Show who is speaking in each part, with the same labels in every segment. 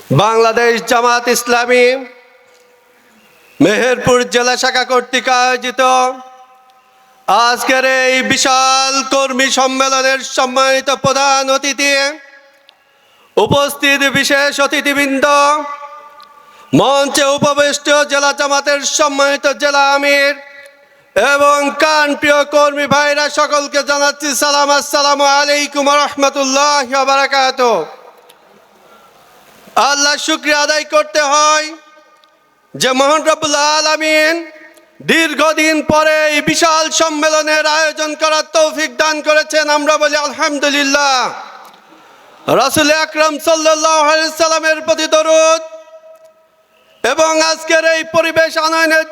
Speaker 1: বাংলাদেশ জামাত ইসলামী মেহেরপুর জেলা শাখা কর্তৃক আয়োজিত আজকের এই বিশাল কর্মী সম্মেলনের সম্মানিত প্রধান অতিথি, উপস্থিত বিশেষ অতিথিবৃন্দ, মঞ্চে উপবিষ্ট জেলা জামাতের সম্মানিত জেলা আমির এবং প্রিয় কর্মী ভাইরা, সকলকে জানাচ্ছি সালাম। আসসালামু আলাইকুম ওয়া রাহমাতুল্লাহি ওয়া বারাকাতুহু। আল্লাহ শুকরিয়া আদায় করতে হয় যে মহান রব্বুল আলামিন দীর্ঘদিন পরে এই বিশাল সম্মেলনের আয়োজন করার তৌফিক দান করেছেন। আমরা বলি আলহামদুলিল্লাহ। রাসূল আকরাম সাল্লাল্লাহু আলাইহি সাল্লামের প্রতি দরুদ এবং আজকের এই পরিবেশ আনয়নের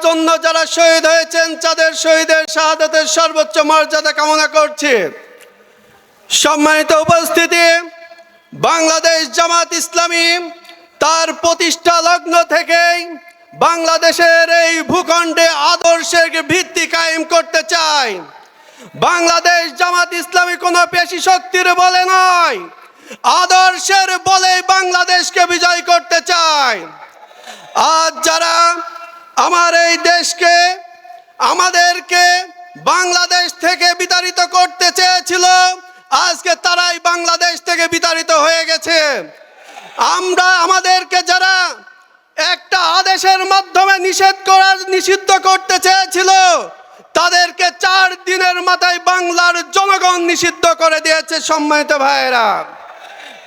Speaker 1: জন্য যারা শহীদ হয়েছেন তাদের শহীদের শাহাদাতের সর্বোচ্চ মর্যাদা কামনা করছি। সম্মানিত উপস্থিতি, বাংলাদেশ জামাত ইসলামী তার প্রতিষ্ঠা লগ্ন থেকেই বাংলাদেশের এই ভূখণ্ডে আদর্শের ভিত্তি কায়েম করতে চায়। বাংলাদেশ জামাত ইসলামী কোনো পেশি শক্তির বলে নয়, আদর্শের বলে বাংলাদেশকে বিজয় করতে চায়। আজ যারা আমার এই দেশকে, আমাদেরকে বাংলাদেশ থেকে বিতাড়িত করতে চেয়েছিল, আজকে তারাই বাংলাদেশ থেকে বিতাড়িত হয়ে গেছে। আমাদেরকে যারা একটা আদেশের মাধ্যমে নিষিদ্ধ করতে চেয়েছিল, তাদেরকে 4 দিনের মাথায় বাংলার জনগণ নিষিদ্ধ করে দিয়েছে। সম্মানিত ভাইয়েরা,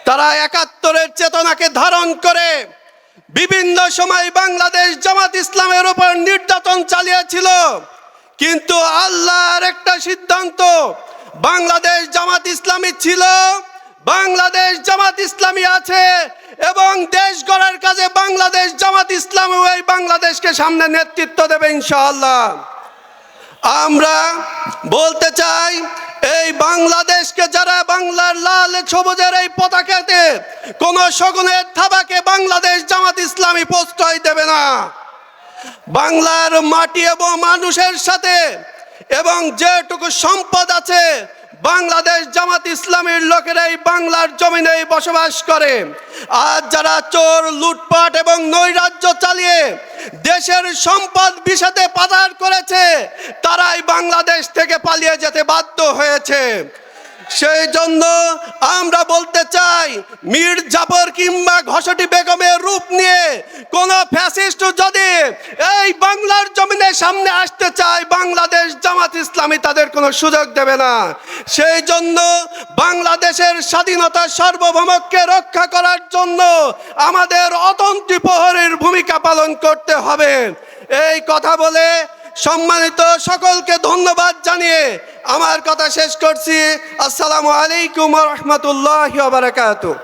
Speaker 1: তারা 71-এর চেতনাকে ধারণ করে বিভিন্ন সময় বাংলাদেশ জামাত ইসলামের উপর নির্যাতন চালিয়েছিল, কিন্তু আল্লাহর একটা সিদ্ধান্ত, বাংলাদেশ জামাত ইসলামী ছিল, বাংলাদেশ জামাত ইসলামী আছে এবং দেশ গড়ার কাজে বাংলাদেশ জামাত ইসলামী এই বাংলাদেশকে সামনে নেতৃত্ব দেবে ইনশাআল্লাহ। আমরা বলতে চাই, এই বাংলাদেশকে যারা বাংলার লাল সবুজের এই পতাকাতে কোন শগুনের থাবাকে বাংলাদেশ জামাত ইসলামী প্রশ্রয় দেবে না। বাংলার মাটি এবং মানুষের সাথে এবং যেটুকু সম্পদ আছে, বাংলাদেশ জামাত ইসলামীর লোকেরা এই বাংলার জমিনে বসবাস করে। আজ যারা চোর, লুটপাট এবং নৈরাজ্য চালিয়ে দেশের সম্পদ বিষাদে পাচার করেছে, তারাই বাংলাদেশ থেকে পালিয়ে যেতে বাধ্য হয়েছে। সেই জন্য আমরা বলতে চাই, মীর জাফর কিংবা ঘসটি বেগমের রূপ নিয়ে কোন ফ্যাসিস্ট যদি এই বাংলার জমিনের সামনে আসতে চায়, বাংলাদেশ জামাত ইসলামী তাদের কোনো সুযোগ দেবে না। সেই জন্য বাংলাদেশের স্বাধীনতা সার্বভৌমত্বকে রক্ষা করার জন্য আমাদের অতন্ত্রী প্রহরীর ভূমিকা পালন করতে হবে। এই কথা বলে সম্মানিত সকলকে ধন্যবাদ জানিয়ে আমার কথা শেষ করছি। আসসালামু আলাইকুম ওয়া রাহমাতুল্লাহি ওয়া বারাকাতুহু।